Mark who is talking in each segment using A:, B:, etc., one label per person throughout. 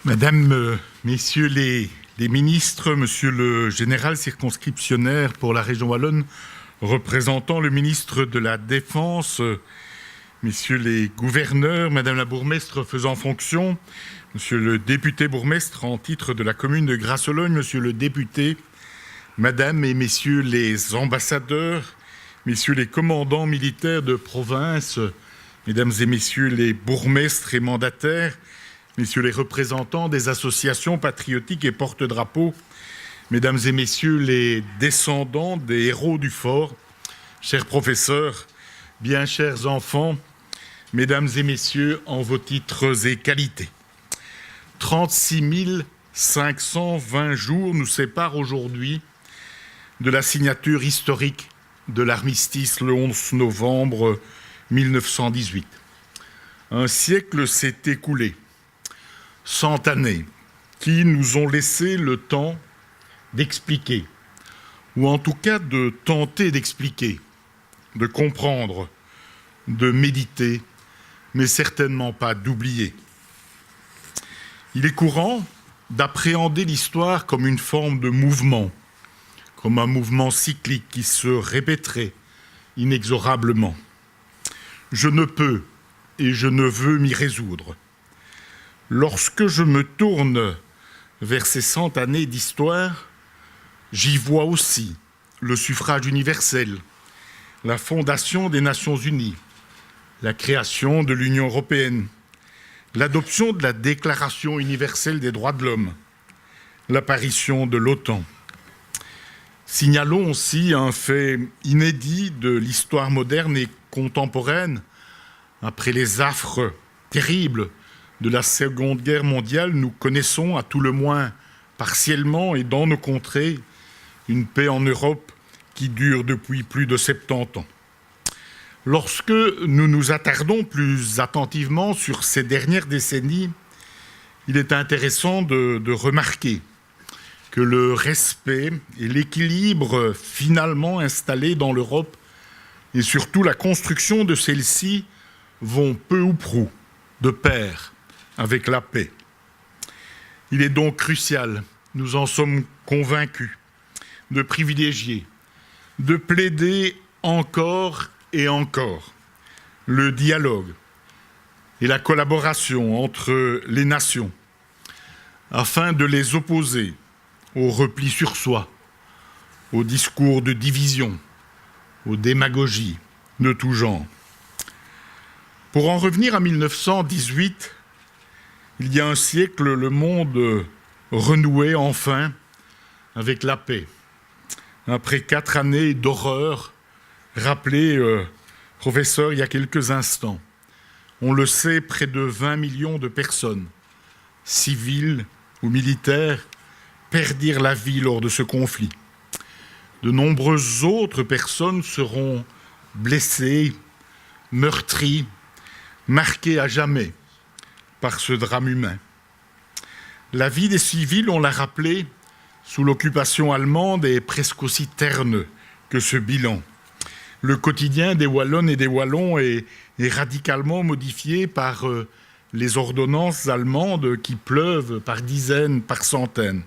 A: Madame, Messieurs les ministres, Monsieur le général circonscriptionnaire pour la région wallonne, représentant le ministre de la Défense, Messieurs les gouverneurs, Madame la bourgmestre faisant fonction, Monsieur le député bourgmestre en titre de la commune de Grasse-Ologne, Monsieur le député, Madame et Messieurs les ambassadeurs, Messieurs les commandants militaires de province, Mesdames et Messieurs les bourgmestres et mandataires, Messieurs les représentants des associations patriotiques et porte-drapeaux, Mesdames et Messieurs les descendants des héros du fort, chers professeurs, bien chers enfants, Mesdames et Messieurs en vos titres et qualités. 36 520 jours nous séparent aujourd'hui de la signature historique de l'armistice le 11 novembre 1918. Un siècle s'est écoulé. 100 années qui nous ont laissé le temps d'expliquer, ou en tout cas de tenter d'expliquer, de comprendre, de méditer, mais certainement pas d'oublier. Il est courant d'appréhender l'histoire comme une forme de mouvement, comme un mouvement cyclique qui se répéterait inexorablement. Je ne peux et je ne veux m'y résoudre. Lorsque je me tourne vers ces 100 années d'histoire, j'y vois aussi le suffrage universel, la fondation des Nations Unies, la création de l'Union européenne, l'adoption de la Déclaration universelle des droits de l'homme, l'apparition de l'OTAN. Signalons aussi un fait inédit de l'histoire moderne et contemporaine. Après les affres terribles de la Seconde Guerre mondiale, nous connaissons, à tout le moins partiellement et dans nos contrées, une paix en Europe qui dure depuis plus de 70 ans. Lorsque nous nous attardons plus attentivement sur ces dernières décennies, il est intéressant de remarquer que le respect et l'équilibre finalement installés dans l'Europe et surtout la construction de celle-ci vont peu ou prou de pair avec la paix. Il est donc crucial, nous en sommes convaincus, de privilégier, de plaider encore et encore le dialogue et la collaboration entre les nations afin de les opposer au repli sur soi, aux discours de division, aux démagogies de tout genre. Pour en revenir à 1918, il y a un siècle, le monde renouait enfin avec la paix. Après 4 années d'horreur, rappelées, professeur, il y a quelques instants. On le sait, près de 20 millions de personnes, civiles ou militaires, perdirent la vie lors de ce conflit. De nombreuses autres personnes seront blessées, meurtries, marquées à jamais par ce drame humain. La vie des civils, on l'a rappelé, sous l'occupation allemande est presque aussi terne que ce bilan. Le quotidien des Wallonnes et des Wallons est radicalement modifié par les ordonnances allemandes qui pleuvent par dizaines, par centaines.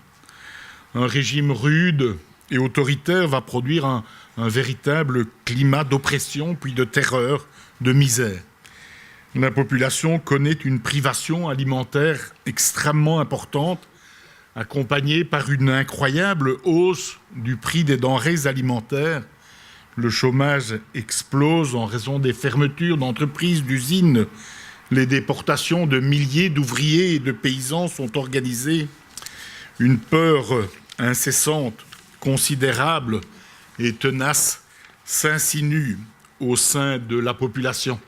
A: Un régime rude et autoritaire va produire un véritable climat d'oppression, puis de terreur, de misère. La population connaît une privation alimentaire extrêmement importante, accompagnée par une incroyable hausse du prix des denrées alimentaires. Le chômage explose en raison des fermetures d'entreprises, d'usines. Les déportations de milliers d'ouvriers et de paysans sont organisées. Une peur incessante, considérable et tenace s'insinue au sein de la population.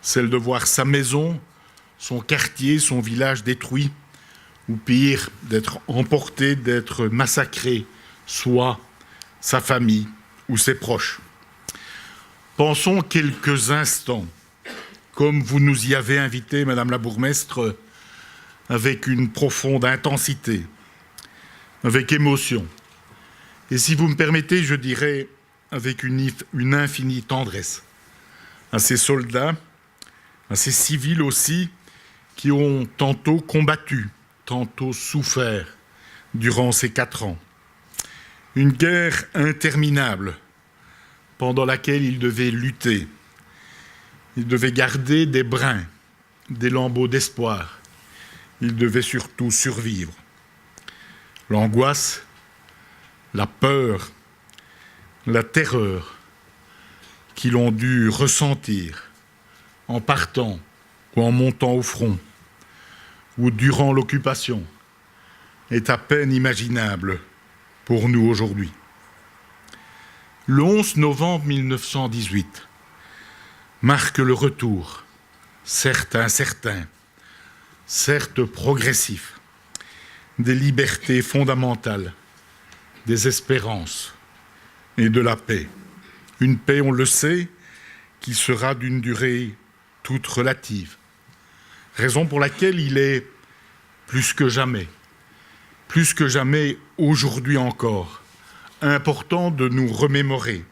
A: Celle de voir sa maison, son quartier, son village détruit, ou pire, d'être emporté, d'être massacré, soit sa famille ou ses proches. Pensons quelques instants, comme vous nous y avez invité, Madame la bourgmestre, avec une profonde intensité, avec émotion, et si vous me permettez, je dirais avec une infinie tendresse, à ces soldats, à ces civils aussi, qui ont tantôt combattu tantôt souffert durant ces 4 ans. Une guerre interminable pendant laquelle il devait lutter. Il devait garder des brins, des lambeaux d'espoir. Il devait surtout survivre. L'angoisse, la peur, la terreur qu'ils ont dû ressentir en partant ou en montant au front ou durant l'occupation est à peine imaginable pour nous aujourd'hui. Le 11 novembre 1918 marque le retour, certes incertain, certes progressif, des libertés fondamentales, des espérances et de la paix. Une paix, on le sait, qui sera d'une durée toute relative. Raison pour laquelle il est plus que jamais aujourd'hui encore, important de nous remémorer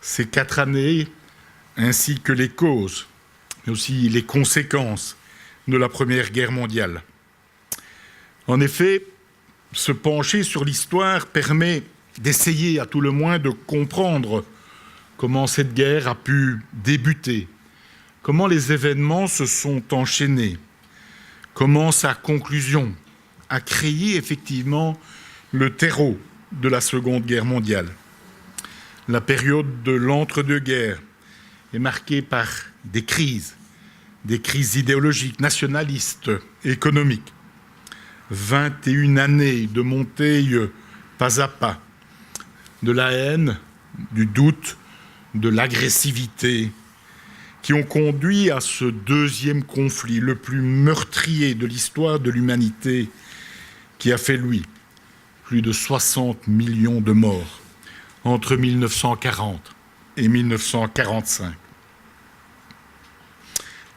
A: ces 4 années ainsi que les causes, mais aussi les conséquences de la Première Guerre mondiale. En effet, se pencher sur l'histoire permet d'essayer à tout le moins de comprendre comment cette guerre a pu débuter, comment les événements se sont enchaînés, comment sa conclusion a créé effectivement le terreau de la Seconde Guerre mondiale. La période de l'entre-deux-guerres est marquée par des crises idéologiques, nationalistes, économiques. 21 années de montée pas à pas, de la haine, du doute, de l'agressivité, qui ont conduit à ce deuxième conflit, le plus meurtrier de l'histoire de l'humanité, qui a fait, lui, plus de 60 millions de morts entre 1940 et 1945.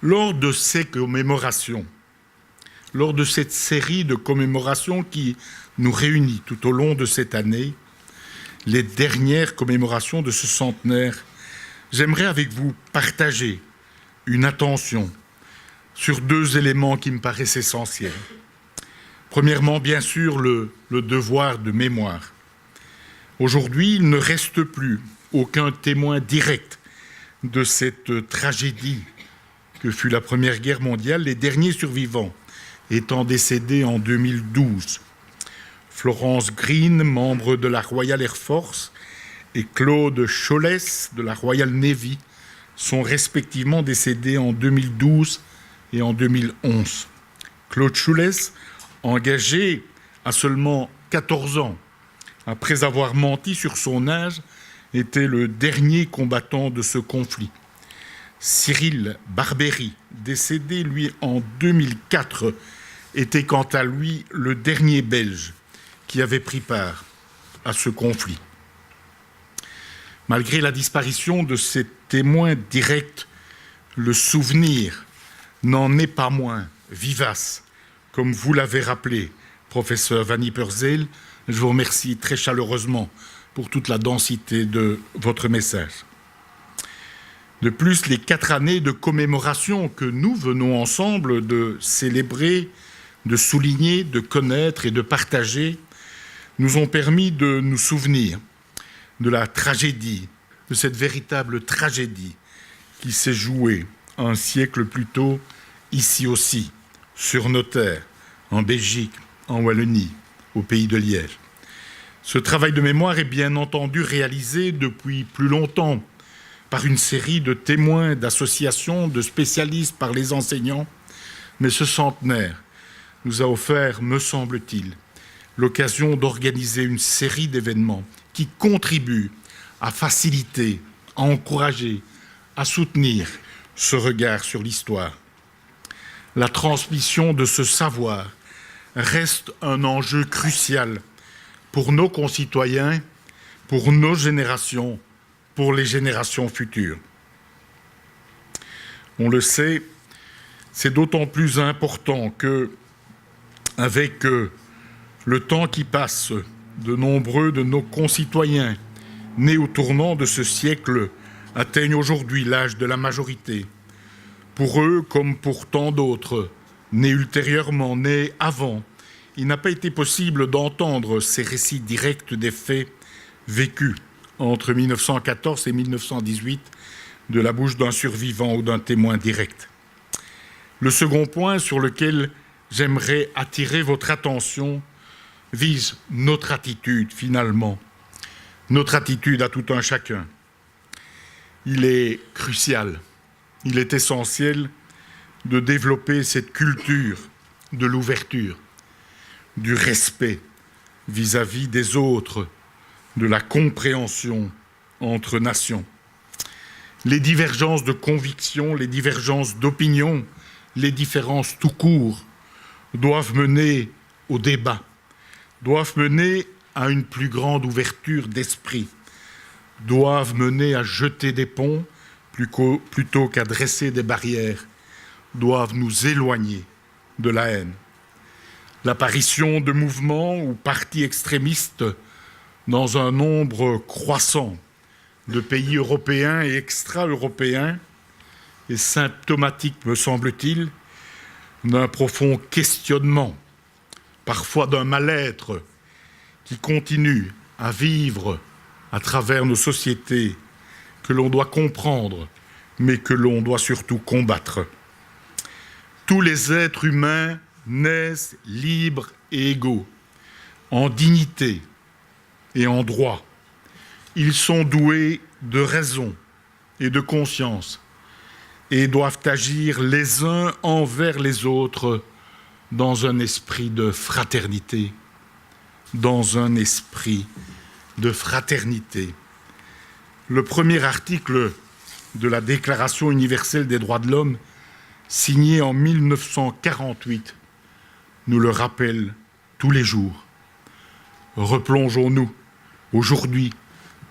A: Lors de ces commémorations, lors de cette série de commémorations qui nous réunit tout au long de cette année, les dernières commémorations de ce centenaire, j'aimerais avec vous partager une attention sur 2 éléments qui me paraissent essentiels. Premièrement, bien sûr, le devoir de mémoire. Aujourd'hui, il ne reste plus aucun témoin direct de cette tragédie que fut la Première Guerre mondiale, les derniers survivants étant décédés en 2012. Florence Green, membre de la Royal Air Force, et Claude Cholles de la Royal Navy sont respectivement décédés en 2012 et en 2011. Claude Cholles, engagé à seulement 14 ans, après avoir menti sur son âge, était le dernier combattant de ce conflit. Cyril Barbéry, décédé lui en 2004, était quant à lui le dernier Belge qui avait pris part à ce conflit. Malgré la disparition de ces témoins directs, le souvenir n'en est pas moins vivace, comme vous l'avez rappelé, professeur Van Ypersele. Je vous remercie très chaleureusement pour toute la densité de votre message. De plus, les 4 années de commémoration que nous venons ensemble de célébrer, de souligner, de connaître et de partager, nous ont permis de nous souvenir de la tragédie, de cette véritable tragédie qui s'est jouée un siècle plus tôt, ici aussi, sur nos terres, en Belgique, en Wallonie, au pays de Liège. Ce travail de mémoire est bien entendu réalisé depuis plus longtemps par une série de témoins, d'associations, de spécialistes, par les enseignants, mais ce centenaire nous a offert, me semble-t-il, l'occasion d'organiser une série d'événements qui contribuent à faciliter, à encourager, à soutenir ce regard sur l'histoire. La transmission de ce savoir reste un enjeu crucial pour nos concitoyens, pour nos générations, pour les générations futures. On le sait, c'est d'autant plus important que, avec le temps qui passe, de nombreux de nos concitoyens, nés au tournant de ce siècle, atteignent aujourd'hui l'âge de la majorité. Pour eux, comme pour tant d'autres, né ultérieurement, né avant, il n'a pas été possible d'entendre ces récits directs des faits vécus entre 1914 et 1918 de la bouche d'un survivant ou d'un témoin direct. Le second point sur lequel j'aimerais attirer votre attention vise notre attitude, finalement, notre attitude à tout un chacun. Il est crucial, il est essentiel de développer cette culture de l'ouverture, du respect vis-à-vis des autres, de la compréhension entre nations. Les divergences de conviction, les divergences d'opinion, les différences tout court doivent mener au débat, doivent mener à une plus grande ouverture d'esprit, doivent mener à jeter des ponts plutôt qu'à dresser des barrières, doivent nous éloigner de la haine. L'apparition de mouvements ou partis extrémistes dans un nombre croissant de pays européens et extra-européens est symptomatique, me semble-t-il, d'un profond questionnement, parfois d'un mal-être qui continue à vivre à travers nos sociétés, que l'on doit comprendre, mais que l'on doit surtout combattre. Tous les êtres humains naissent libres et égaux, en dignité et en droit. Ils sont doués de raison et de conscience et doivent agir les uns envers les autres dans un esprit de fraternité. Dans un esprit de fraternité. Le premier article de la Déclaration universelle des droits de l'homme, signé en 1948, nous le rappelle tous les jours. Replongeons-nous aujourd'hui,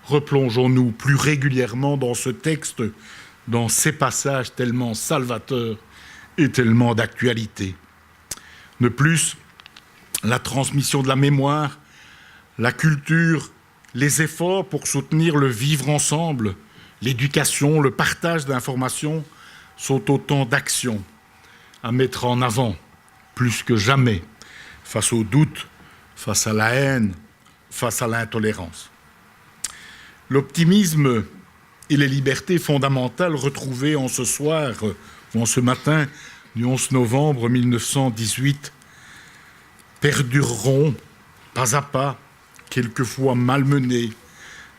A: replongeons-nous plus régulièrement dans ce texte, dans ces passages tellement salvateurs et tellement d'actualité. De plus, la transmission de la mémoire, la culture, les efforts pour soutenir le vivre ensemble, l'éducation, le partage d'informations sont autant d'actions à mettre en avant, plus que jamais, face au doute, face à la haine, face à l'intolérance. L'optimisme et les libertés fondamentales retrouvées en ce soir, ou en ce matin du 11 novembre 1918, perdureront pas à pas, quelquefois malmenés,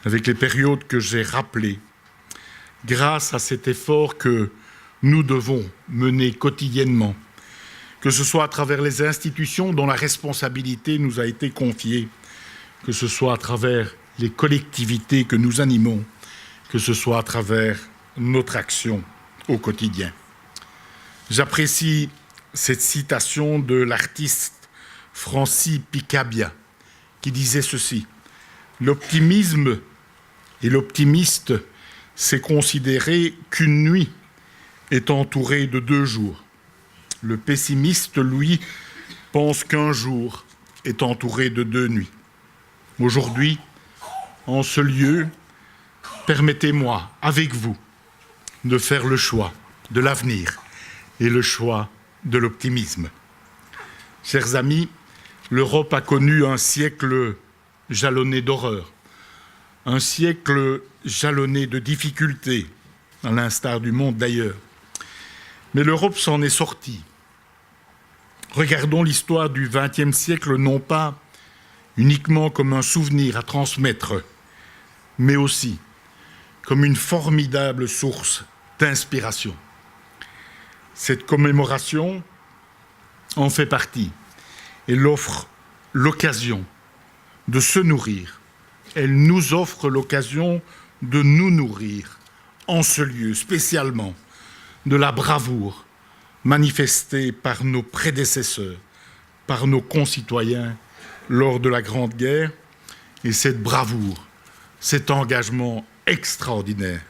A: avec les périodes que j'ai rappelées, grâce à cet effort que nous devons mener quotidiennement, que ce soit à travers les institutions dont la responsabilité nous a été confiée, que ce soit à travers les collectivités que nous animons, que ce soit à travers notre action au quotidien. J'apprécie cette citation de l'artiste Francis Picabia, qui disait ceci: « L'optimisme et l'optimiste, c'est considérer qu'une nuit est entourée de 2 jours. Le pessimiste, lui, pense qu'un jour est entouré de 2 nuits. Aujourd'hui, en ce lieu, permettez-moi, avec vous, de faire le choix de l'avenir et le choix de l'optimisme. » Chers amis, l'Europe a connu un siècle jalonné d'horreur, un siècle jalonné de difficultés, à l'instar du monde d'ailleurs. Mais l'Europe s'en est sortie. Regardons l'histoire du XXe siècle non pas uniquement comme un souvenir à transmettre, mais aussi comme une formidable source d'inspiration. Cette commémoration en fait partie. Elle offre l'occasion de se nourrir. Elle nous offre l'occasion de nous nourrir en ce lieu, spécialement, de la bravoure manifestée par nos prédécesseurs, par nos concitoyens lors de la Grande Guerre. Et cette bravoure, cet engagement extraordinaire,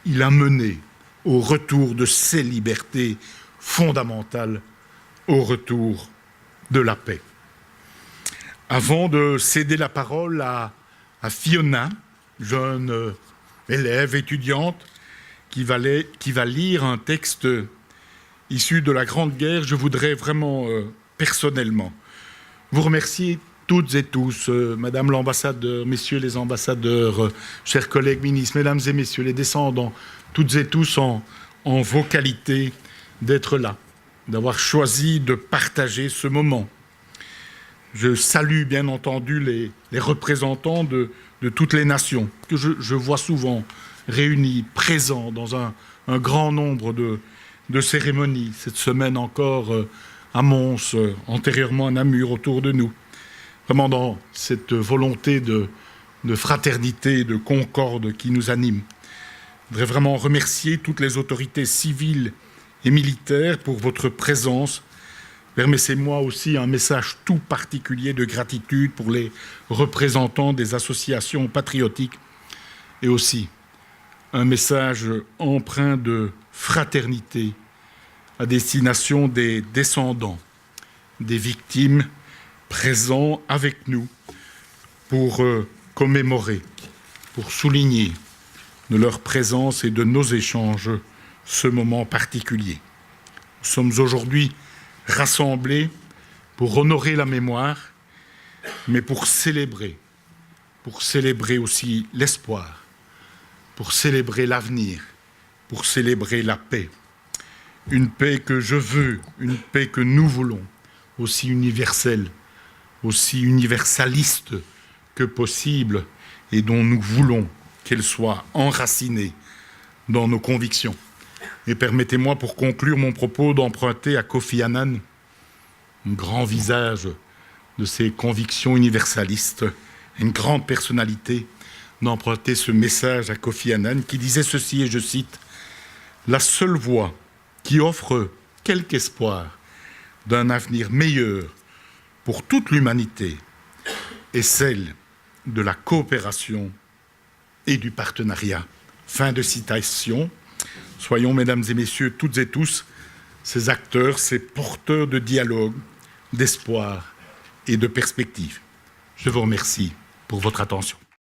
A: il a mené au retour de ces libertés fondamentales, au retour de la paix. Avant de céder la parole à Fiona, jeune élève, étudiante, qui va lire un texte issus de la Grande Guerre, je voudrais vraiment personnellement vous remercier toutes et tous, Madame l'ambassadeur, Messieurs les ambassadeurs, chers collègues ministres, Mesdames et Messieurs les descendants, toutes et tous en vos qualités d'être là, d'avoir choisi de partager ce moment. Je salue bien entendu les représentants de toutes les nations que je vois souvent réunis, présents dans un grand nombre de cérémonies. Cette semaine encore à Mons, antérieurement à Namur, autour de nous. Vraiment dans cette volonté de fraternité, de concorde qui nous anime. Je voudrais vraiment remercier toutes les autorités civiles et militaires pour votre présence. Permettez-moi aussi un message tout particulier de gratitude pour les représentants des associations patriotiques et aussi un message empreint de fraternité à destination des descendants, des victimes présents avec nous pour commémorer, pour souligner de leur présence et de nos échanges ce moment particulier. Nous sommes aujourd'hui rassemblés pour honorer la mémoire, mais pour célébrer aussi l'espoir, pour célébrer l'avenir, pour célébrer la paix. Une paix que je veux, une paix que nous voulons, aussi universelle, aussi universaliste que possible, et dont nous voulons qu'elle soit enracinée dans nos convictions. Et permettez-moi, pour conclure mon propos, d'emprunter à Kofi Annan, un grand visage de ses convictions universalistes, une grande personnalité, d'emprunter ce message à Kofi Annan qui disait ceci, et je cite, « La seule voie qui offre quelque espoir d'un avenir meilleur pour toute l'humanité est celle de la coopération et du partenariat. » Fin de citation. Soyons, mesdames et messieurs, toutes et tous, ces acteurs, ces porteurs de dialogue, d'espoir et de perspective. Je vous remercie pour votre attention.